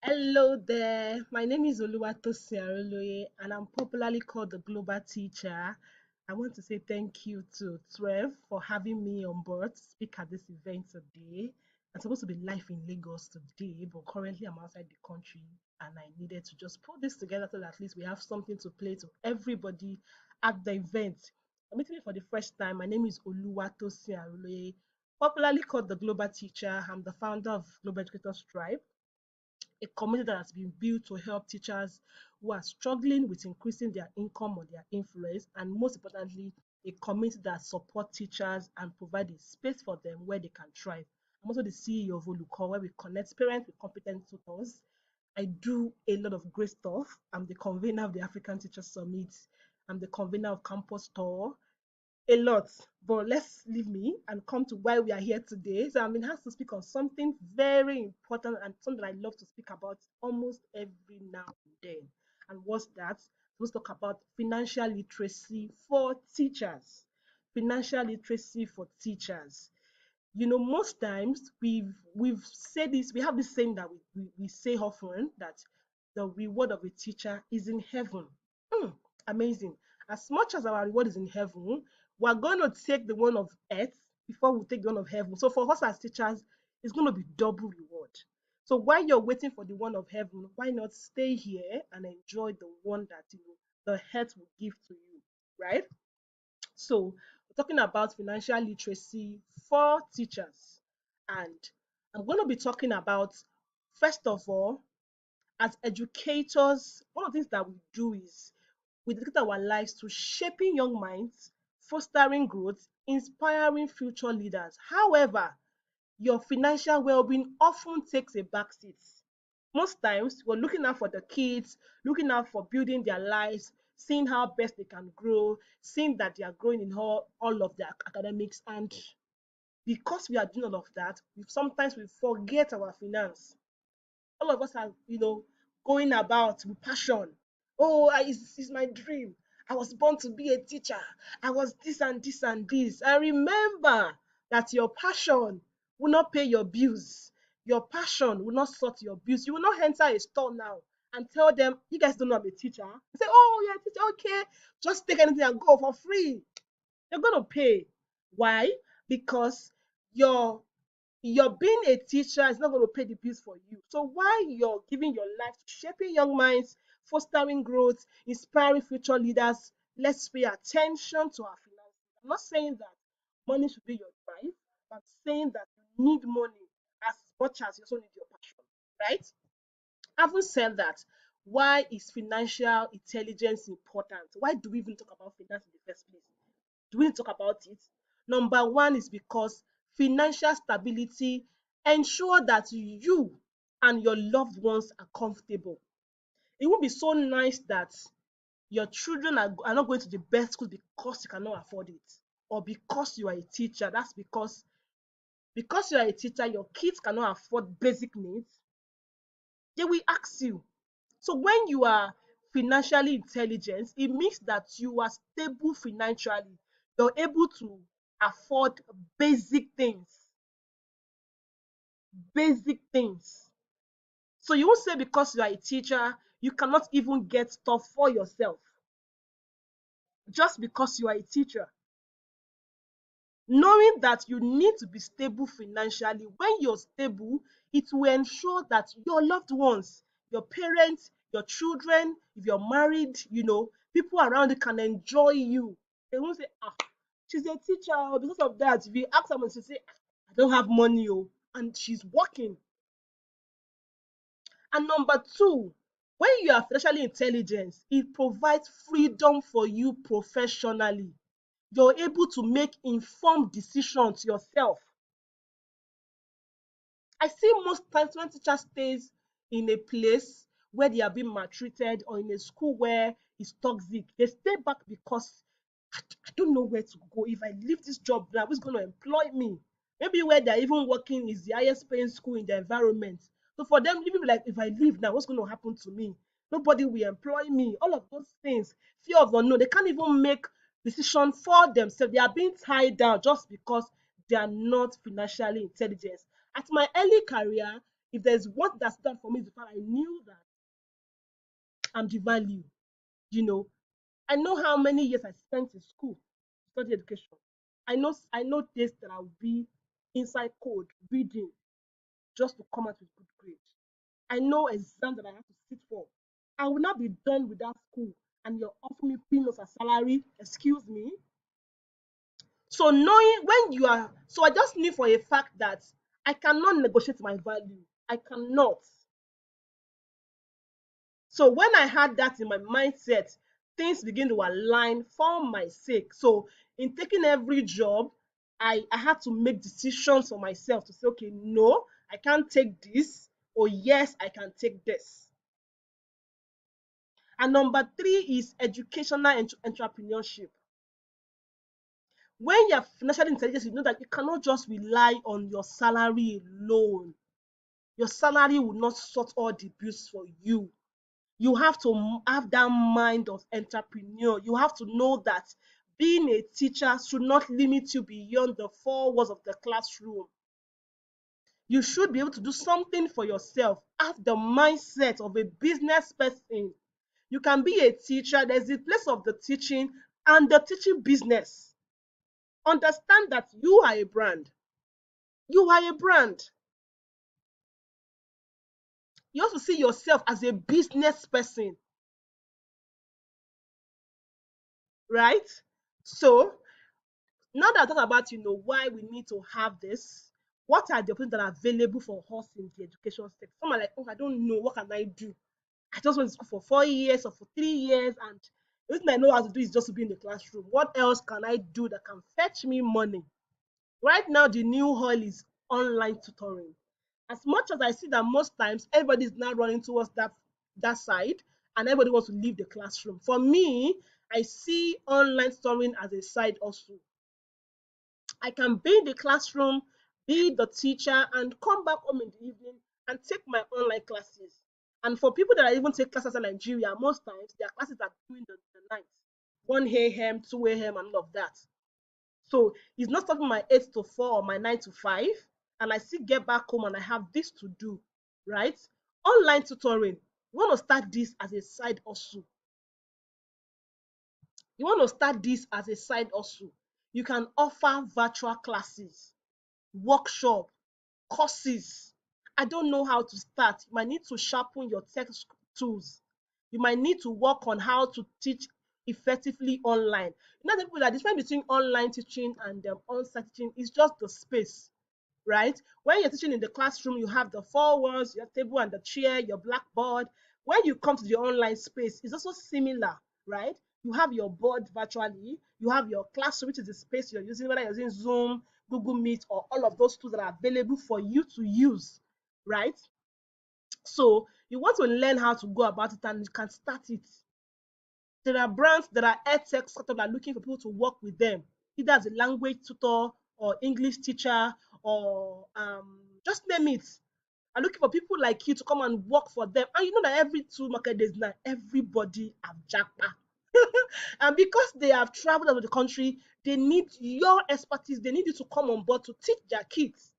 Hello there. My name is Oluwatosin Aroloye, and I'm popularly called the Global Teacher. I want to say thank you to STREF for having me on board to speak at this event today. I'm supposed to be live in Lagos today, but currently I'm outside the country, and I needed to just put this together so that at least we have something to play to everybody at the event. I'm meeting me for the first time. My name is Oluwatosin Aroloye, popularly called the Global Teacher. I'm the founder of Global Educators Tribe, a community that has been built to help teachers who are struggling with increasing their income or their influence, and most importantly, a community that supports teachers and provide a space for them where they can thrive. I'm also the CEO of Oluko, where we connect parents with competent tutors. I do a lot of great stuff. I'm the convener of the African Teachers Summit. I'm the convener of Campus Tour, a lot, but let's leave me and come to why we are here today. So I'm in house to speak on something very important and something I love to speak about almost every now and then. And what's that? Let's talk about financial literacy for teachers. Financial literacy for teachers. Most times we've said this, we have this saying that we say often that the reward of a teacher is in heaven. Hmm, Amazing. As much as our reward is in heaven, we're going to take the one of earth before we take the one of heaven. So for us as teachers, it's going to be double reward. So while you're waiting for the one of heaven, why not stay here and enjoy the one that the earth will give to you, right? So we're talking about financial literacy for teachers. And I'm going to be talking about, first of all, as educators, one of the things that we do is we dedicate our lives to shaping young minds, fostering growth, inspiring future leaders. However, your financial well-being often takes a backseat. Most times, we're looking out for the kids, looking out for building their lives, seeing how best they can grow, seeing that they are growing in all of their academics. And because we are doing all of that, sometimes we forget our finance. All of us are, going about with passion. Oh, it's my dream. I was born to be a teacher. I was this and this and this. I remember that your passion will not pay your bills. Your passion will not sort your bills. You will not enter a store now and tell them, you guys don't know I'm a teacher. Say, oh, yeah, teacher, okay. Just take anything and go for free. You're going to pay. Why? Because your being a teacher is not going to pay the bills for you. So while you're giving your life to shaping young minds, fostering growth, inspiring future leaders, let's pay attention to our finances. I'm not saying that money should be your drive, but I'm saying that you need money as much as you also need your passion, right? Having said that, why is financial intelligence important? Why do we even talk about finance in the first place? Do we need to talk about it? Number one is because financial stability ensure that you and your loved ones are comfortable. It won't be so nice that your children are not going to the best school because you cannot afford it, or because you are a teacher. That's because you are a teacher, your kids cannot afford basic needs. They will ask you. So when you are financially intelligent, it means that you are stable financially. You're able to afford basic things. Basic things. So you won't say because you are a teacher, you cannot even get stuff for yourself just because you are a teacher. Knowing that you need to be stable financially, when you're stable, it will ensure that your loved ones, your parents, your children, if you're married, people around you can enjoy you. They won't say, she's a teacher, because of that. If you ask someone to say, I don't have money, and she's working. And number two, when you are financially intelligent, it provides freedom for you professionally. You're able to make informed decisions yourself. I see most times when teacher stays in a place where they are being maltreated, or in a school where it's toxic, they stay back because I don't know where to go. If I leave this job now, who's going to employ me? Maybe where they're even working is the highest paying school in the environment. So for them, even like, if I leave now, what's going to happen to me? Nobody will employ me. All of those things, fear of the unknown. They can't even make decisions for themselves. They are being tied down just because they are not financially intelligent. At my early career, If there's what that's done for me, is the fact I knew that I'm the value. You know, I know how many years I spent in school study education. I know days that I'll be inside code reading just to come out with good grades. I know exams that I have to sit for. I will not be done with that school and you're offering me peanuts as salary. Excuse me. So knowing when you are, so I just knew for a fact that I cannot negotiate my value. I cannot. So when I had that in my mindset, things begin to align for my sake. So in taking every job, I had to make decisions for myself to say, okay, no, I can't take this, or yes, I can take this. And number three is educational entrepreneurship. When you're financially intelligent, you know that you cannot just rely on your salary alone. Your salary will not sort all the bills for you. You have to have that mind of entrepreneur. You have to know that being a teacher should not limit you beyond the four walls of the classroom. You should be able to do something for yourself. Have the mindset of a business person. You can be a teacher. There's the place of the teaching and the teaching business. Understand that you are a brand. You are a brand. You have to see yourself as a business person, right? So now that I talk about why we need to have this, what are the options that are available for us in the education sector? Some are like, oh, I don't know, what can I do? I just went to school for 4 years or for 3 years, and the only thing I know how to do is just to be in the classroom. What else can I do that can fetch me money? Right now, the new oil is online tutoring. As much as I see that most times everybody is now running towards that side, and everybody wants to leave the classroom. For me, I see online tutoring as a side also. I can be in the classroom, be the teacher, and come back home in the evening and take my online classes. And for people that even take classes in Nigeria, most times their classes are during the night, 1 a.m., 2 a.m., and all of that. So it's not stopping my 8 to 4 or my 9 to 5, and I still get back home and I have this to do, right? Online tutoring, you want to start this as a side hustle. You want to start this as a side hustle. You can offer virtual classes, workshop, courses. I don't know how to start. You might need to sharpen your tech tools. You might need to work on how to teach effectively online. You know, the people that the difference between online teaching and on-site teaching is just the space, right? When you're teaching in the classroom, you have the four walls, your table and the chair, your blackboard. When you come to the online space, it's also similar, right? You have your board virtually, you have your classroom, which is the space you're using, whether you're using Zoom, Google Meet, or all of those tools that are available for you to use, right? So you want to learn how to go about it and you can start it. There are brands, there are edtech startups that are looking for people to work with them, either as a language tutor or English teacher or just name it. Are looking for people like you to come and work for them. And you know that every 2 market days now, everybody have jackpot. And because they have traveled out of the country, they need your expertise. They need you to come on board to teach their kids.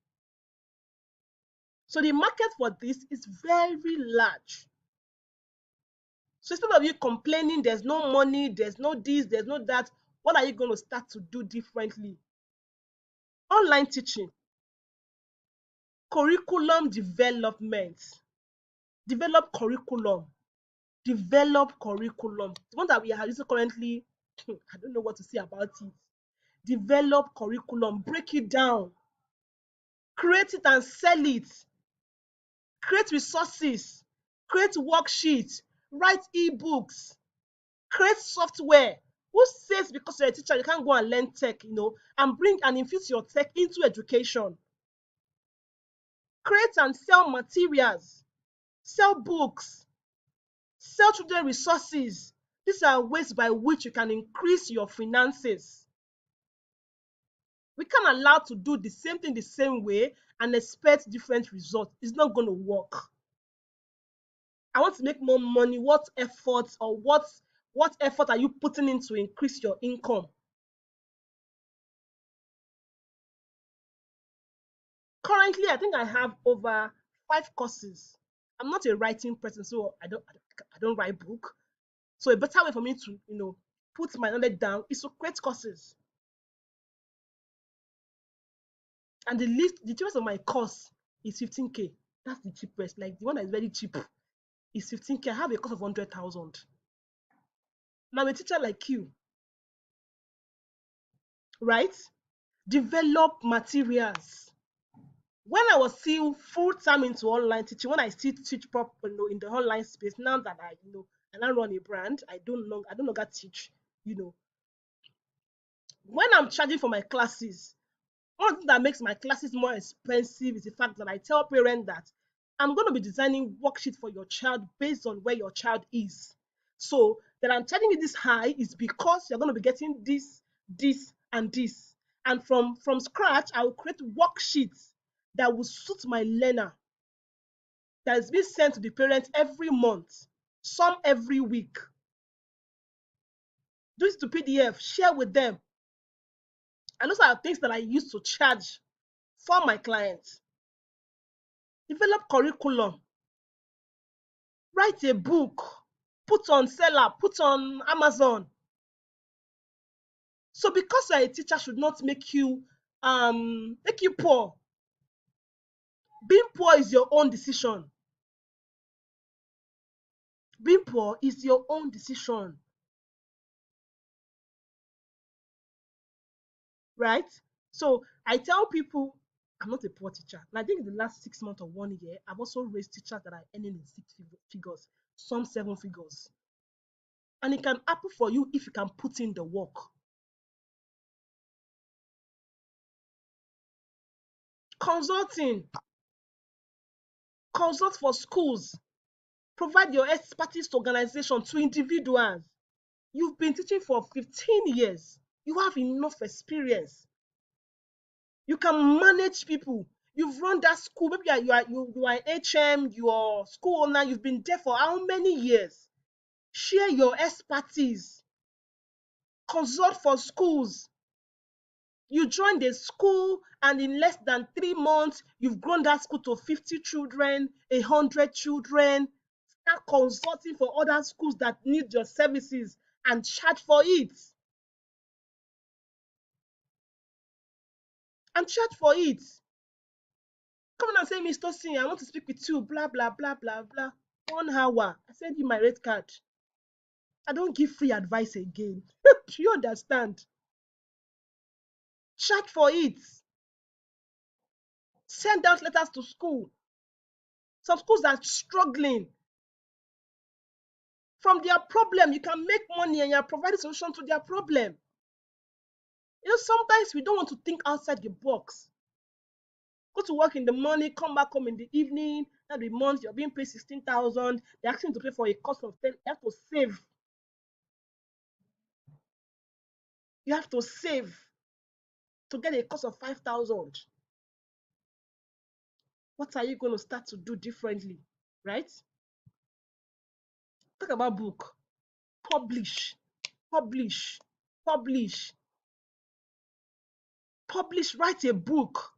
So the market for this is very large. So instead of you complaining, there's no money, there's no this, there's no that, what are you going to start to do differently? Online teaching, curriculum development, develop curriculum, develop curriculum. The one that we are using currently, I don't know what to say about it. Develop curriculum, break it down, create it and sell it, create resources, create worksheets, write ebooks, create software. Who says because you're a teacher you can't go and learn tech, and bring and infuse your tech into education? Create and sell materials, sell books, sell children resources. These are ways by which you can increase your finances. We can't allow to do the same thing the same way and expect different results. It's not going to work. I want to make more money. What efforts or what effort are you putting in to increase your income? Currently, I think I have over 5 courses. I'm not a writing person, so I don't write book. So a better way for me to, put my knowledge down is to create courses. And the cheapest of my course is 15K. That's the cheapest. Like the one that is very cheap is 15K. I have a course of 100,000. Now I'm a teacher like you, right? Develop materials. When I was still full time into online teaching, when I still teach in the online space, now that I now run a brand, I don't longer teach, you know. When I'm charging for my classes, one thing that makes my classes more expensive is the fact that I tell parents that I'm going to be designing worksheet for your child based on where your child is. So that I'm charging you this high is because you're going to be getting this, and this. And from scratch, I will create worksheets that will suit my learner, that is being sent to the parents every month, some every week. Do it to PDF, share with them. And those are things that I use to charge for my clients. Develop curriculum, write a book, put on seller, put on Amazon. So because you're a teacher should not make you poor. Being poor is your own decision. Being poor is your own decision, right? So I tell people I'm not a poor teacher. And I think in the last 6 months or 1 year, I've also raised teachers that are earning in figures, some 7 figures. And it can happen for you if you can put in the work. Consulting, consult for schools, provide your expertise to organization, to individuals. You've been teaching for 15 years. You have enough experience. You can manage people. You've run that school. Maybe you are an HM, you are school owner. You've been there for how many years? Share your expertise. Consult for schools. You joined a school and in less than 3 months, you've grown that school to 50 children, 100 children. Start consulting for other schools that need your services and charge for it. And charge for it. Come on and say, Mr. Tosin, I want to speak with you, blah, blah, blah, blah, blah. 1 hour. I send you my red card. I don't give free advice again. Do you understand? Charge for it. Send out letters to school. Some schools are struggling. From their problem, you can make money and you're providing solution to their problem. Sometimes we don't want to think outside the box. Go to work in the morning, come back home in the evening. Every month you're being paid 16,000. They're asking you to pay for a cost of 10. You have to save. You have to save to get a cost of 5,000. What are you going to start to do differently, right? Talk about book. Publish, publish, publish, publish. Write a book.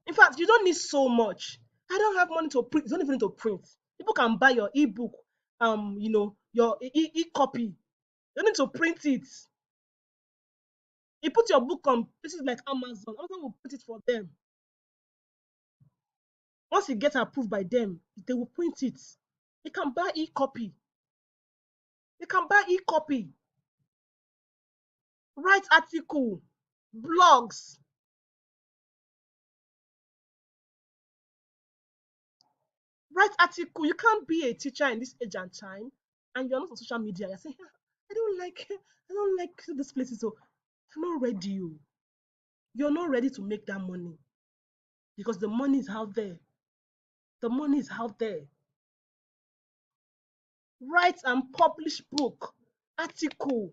In fact, you don't need so much. I don't have money to print. You don't even need to print. People can buy your ebook, your e-copy. You don't need to print it. You put your book on places like Amazon. Amazon will print it for them. Once it gets approved by them, they will print it. You can buy e-copy. You can buy e-copy. Write article, blogs. Write article. You can't be a teacher in this age and time, and you're not on social media. You're saying, I don't like this places. So you're not ready. You're not ready to make that money because the money is out there. The money is out there. Write and publish book, article.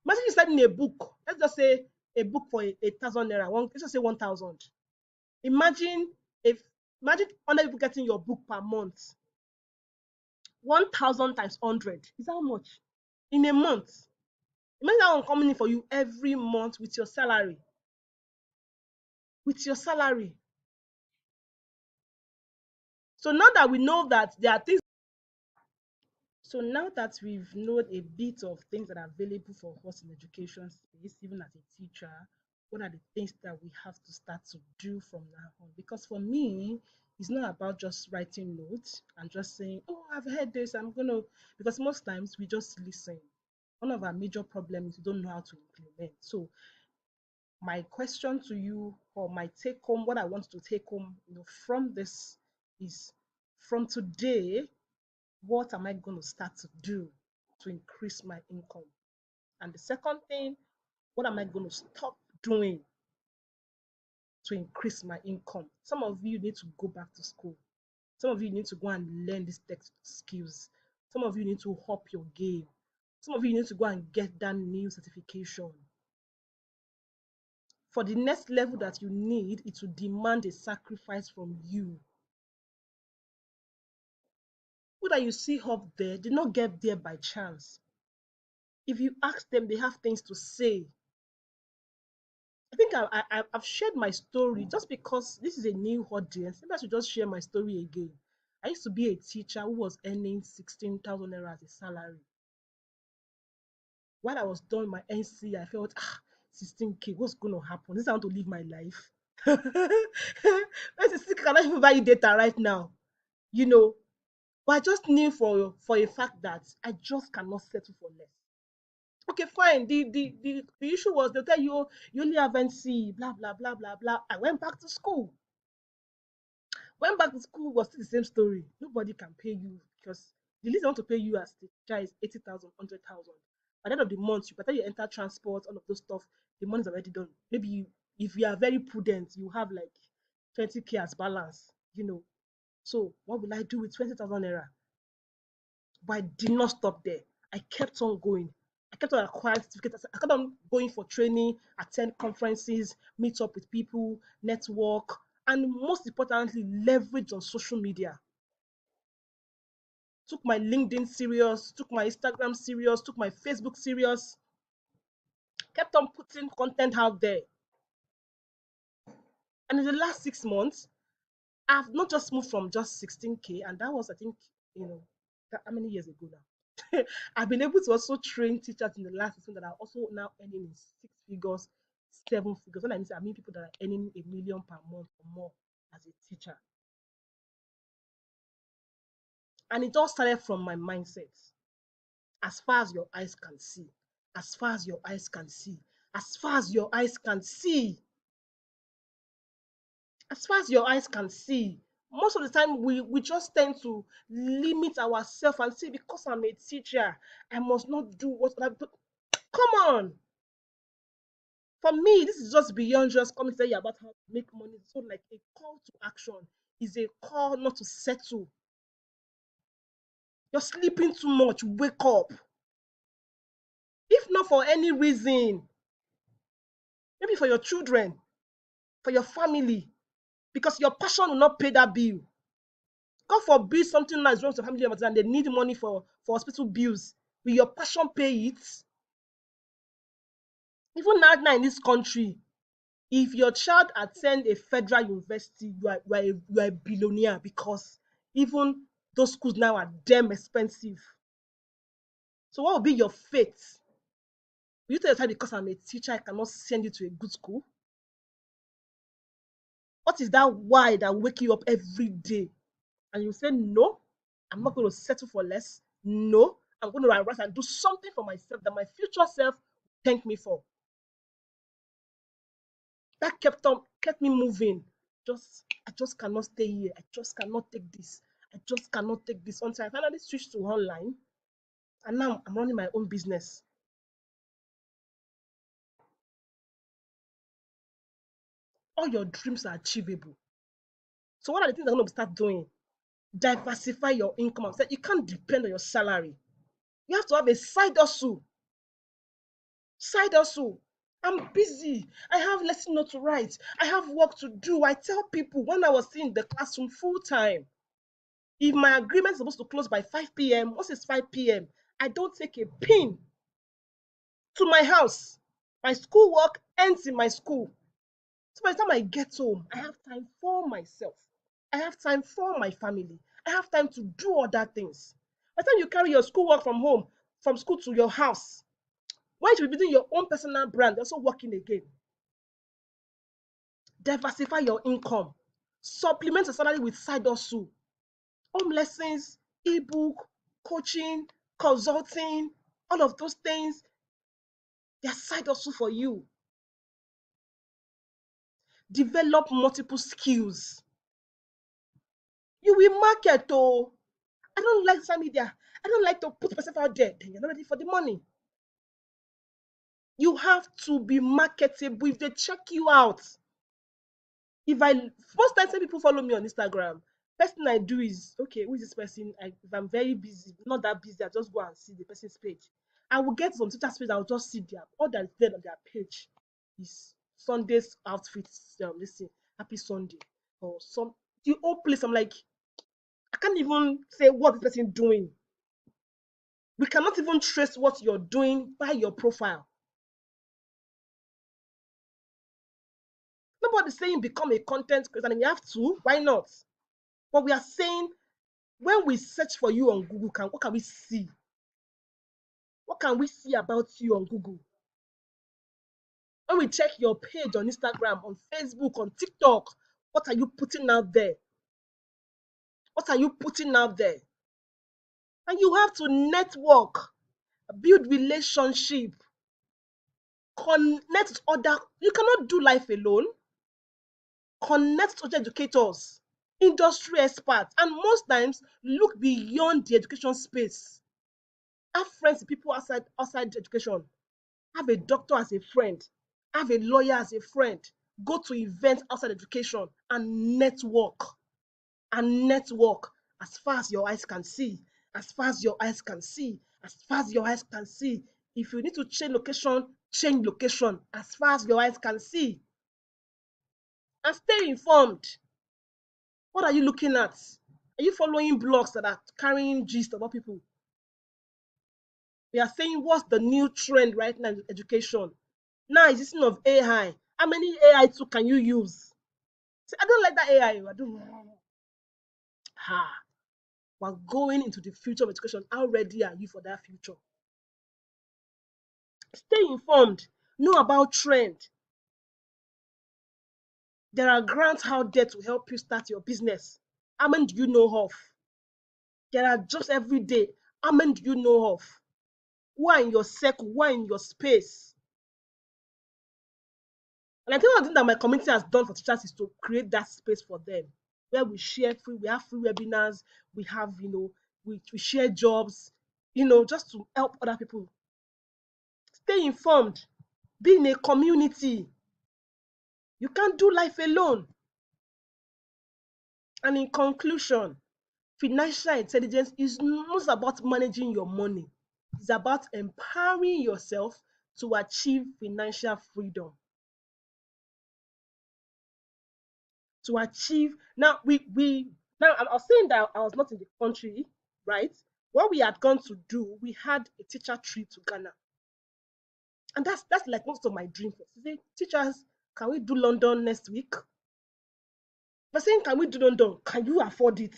Imagine you starting a book. Let's just say a book for 1,000 naira. Let's just say 1,000. Imagine if imagine 100 people getting your book per month. 1,000 times 100 is how much in a month? Imagine that one coming in for you every month with your salary. With your salary. So now that we know that there are things, so now that we've known a bit of things that are available for us in education space, even as a teacher, what are the things that we have to start to do from now on? Because for me, it's not about just writing notes and just saying, "Oh, I've heard this. I'm gonna," because most times we just listen. One of our major problems is we don't know how to implement. So my question to you, or my take home, what I want to take home, from this is, from today, what am I going to start to do to increase my income? And the second thing, what am I going to stop doing to increase my income? Some of you need to go back to school. Some of you need to go and learn these tech skills. Some of you need to up your game. Some of you need to go and get that new certification. For the next level that you need, it will demand a sacrifice from you. Who that you see up there did not get there by chance. If you ask them, they have things to say. I think I've shared my story just because this is a new audience. Maybe I should just share my story again. I used to be a teacher who was earning 16,000 naira as a salary. While I was doing my NC, I felt, 16K, what's going to happen? This is how to live my life. 16K cannot even buy you data right now, you know. But I just knew for a fact that I just cannot settle for less. Okay, fine. The issue was they'll tell you, you only have NC, blah blah blah blah blah. I went back to school. Went back to school was still the same story. Nobody can pay you because the least they want to pay you as the teacher is 80,000, 100,000. By the end of the month, by the time you enter transport, all of those stuff, the money's already done. Maybe if you are very prudent, you have like 20K as balance, you know. So what will I do with 20,000 naira? But I did not stop there. I kept on going. I kept on acquiring certificates. I kept on going for training, attend conferences, meet up with people, network, and most importantly, leverage on social media. Took my LinkedIn serious, took my Instagram serious, took my Facebook serious, kept on putting content out there. And in the last 6 months, I've not just moved from just 16K, and that was, I think, how many years ago now? I've been able to also train teachers in the last 6 months that are also now earning in 6 figures, 7 figures. When I mean people that are earning 1 million per month or more as a teacher. And it all started from my mindset. As far as your eyes can see, as far as your eyes can see, as far as your eyes can see, as far as your eyes can see. Most of the time, we just tend to limit ourselves and say, because I'm a teacher, I must not do what I do. Come on. For me, this is just beyond just coming to tell you about how to make money. So, like a call to action is a call not to settle. You're sleeping too much. Wake up. If not for any reason, maybe for your children, for your family, because your passion will not pay that bill. God forbid something like wrong with your family members and they need money for hospital bills. Will your passion pay it? Even now in this country, if your child attend a federal university, you are a billionaire, because even those schools now are damn expensive. So what will be your fate? Will you tell your child, because I'm a teacher, I cannot send you to a good school? What is that why that wake you up every day? And you say, no, I'm not going to settle for less. No, I'm going to rise and do something for myself that my future self thank me for. That kept me moving. I just cannot stay here. I just cannot take this. I just cannot take this until I finally switched to online. And now I'm running my own business. All your dreams are achievable. So what are the things I'm going to start doing? Diversify your income. You can't depend on your salary. You have to have a side hustle. Side hustle. I'm busy. I have lesson notes to write. I have work to do. I tell people when I was in the classroom full time, if my agreement is supposed to close by 5 p.m., once it's 5 p.m., I don't take a pin to my house. My school work ends in my school. So by the time I get home, I have time for myself. I have time for my family. I have time to do other things. By the time you carry your schoolwork from home, from school to your house, why you should be building your own personal brand, also working again? Diversify your income. Supplement your salary with side hustle. Home lessons, ebook, coaching, consulting, all of those things, they're side hustle for you. Develop multiple skills. You will market. Oh, I don't like social media. I don't like to put myself out there. Then you're not ready for the money. You have to be marketable. If they check you out, most times when people follow me on Instagram, first thing I do is, okay, who is this person? If I'm very busy, not that busy, I just go and see the person's page. I will get some teacher's page. I'll just see all that's there on their page is Sunday's outfits. Listen, happy Sunday or some the whole place. I'm like, I can't even say what this person doing. We cannot even trace what you're doing by your profile. Nobody's saying become a content creator and you have to. Why not? But we are saying when we search for you on Google, what can we see? What can we see about you on Google? When we check your page on Instagram, on Facebook, on TikTok, what are you putting out there? What are you putting out there? And you have to network, build relationship, connect with other. You cannot do life alone. Connect with other educators, industry experts, and most times look beyond the education space. Have friends with people outside education. Have a doctor as a friend. Have a lawyer as a friend. Go to events outside education and network. And network as far as your eyes can see. As far as your eyes can see. As far as your eyes can see. If you need to change location as far as your eyes can see. And stay informed. What are you looking at? Are you following blogs that are carrying gist about people? We are saying what's the new trend right now in education. Now it's this thing of AI. How many AI tools can you use? See, I don't like that AI. I don't. We're going into the future of education. How ready are you for that future? Stay informed. Know about trend. There are grants out there to help you start your business. How many do you know of? There are jobs every day. How many do you know of? Who are in your circle? Who are in your space? And I think one thing that my community has done for teachers is to create that space for them, where we have free webinars, we have, we share jobs, just to help other people. Stay informed. Be in a community. You can't do life alone. And in conclusion, financial intelligence is not about managing your money. It's about empowering yourself to achieve financial freedom. To achieve now I was saying that I was not in the country, right? What we had gone to do, we had a teacher trip to Ghana. And that's like most of my dreams. Teachers, can we do London next week? But saying, can we do London? Can you afford it?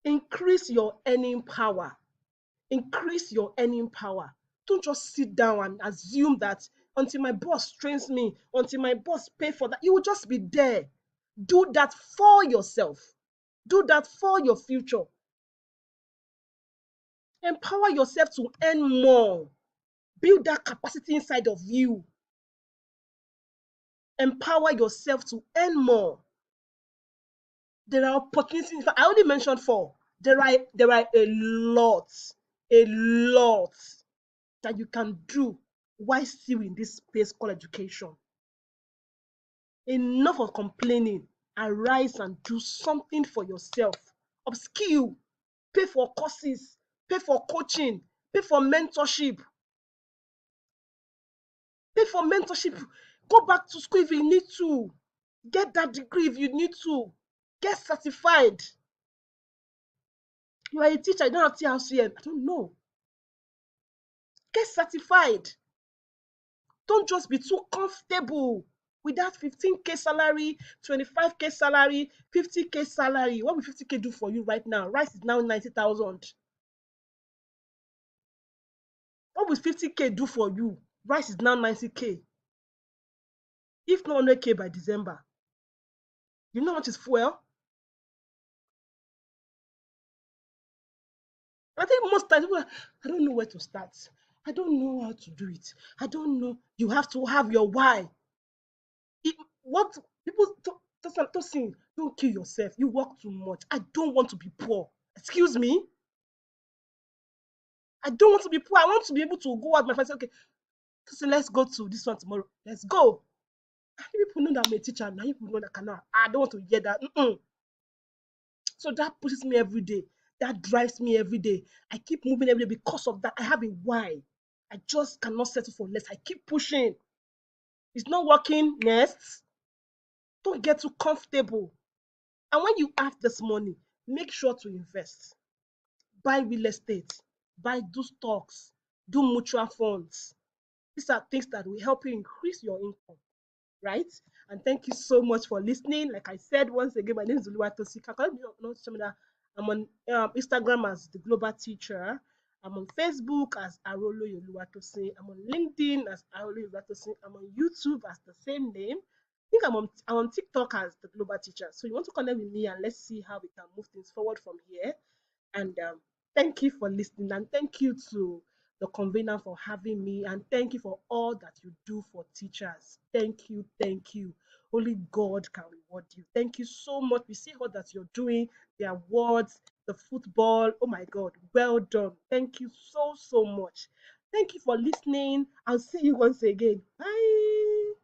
Increase your earning power. Increase your earning power. Don't just sit down and assume that until my boss trains me, until my boss pay for that, you will just be there. Do that for yourself. Do that for your future. Empower yourself to earn more. Build that capacity inside of you. Empower yourself to earn more. There are opportunities. I only mentioned 4. There are a lot that you can do while still in this space called education. Enough of complaining. Arise and do something for yourself. Upskill. Pay for courses. Pay for coaching. Pay for mentorship. Pay for mentorship. Go back to school if you need to. Get that degree if you need to. Get certified. You are a teacher, you don't have TRCM. I don't know. Get certified. Don't just be too comfortable With that 15K salary, 25K salary, 50K salary, what will 50K do for you right now? Rice is now 90,000. What will 50K do for you? Rice is now 90K. If not 100K by December. You know what is fuel? I think most times people are, I don't know where to start. I don't know how to do it. I don't know. You have to have your why. What people Tosin, don't kill yourself. You work too much. I don't want to be poor. Excuse me. I don't want to be poor. I want to be able to go out with my friends. Say, okay, Tosin, let's go to this one tomorrow. Let's go. People know that I'm a teacher now. People know that cannot. I don't want to hear that. So that pushes me every day. That drives me every day. I keep moving every day because of that. I have a why. I just cannot settle for less. I keep pushing. It's not working. Next, don't get too comfortable. And when you have this money, make sure to invest. Buy real estate, do stocks, do mutual funds. These are things that will help you increase your income, right? And thank you so much for listening. Like I said, once again, my name is Oluwatosin. I'm on Instagram as the Global Teacher. I'm on Facebook as Aroloye Oluwatosin. I'm on LinkedIn as Aroloye Oluwatosin. I'm on YouTube as the same name. I think I'm on TikTok as the Global Teacher. So you want to connect with me and let's see how we can move things forward from here. And thank you for listening. And thank you to the convener for having me. And thank you for all that you do for teachers. Thank you. Thank you. Only God can reward you. Thank you so much. We see all that you're doing, the awards, the football. Oh my God. Well done. Thank you so, so much. Thank you for listening. I'll see you once again. Bye.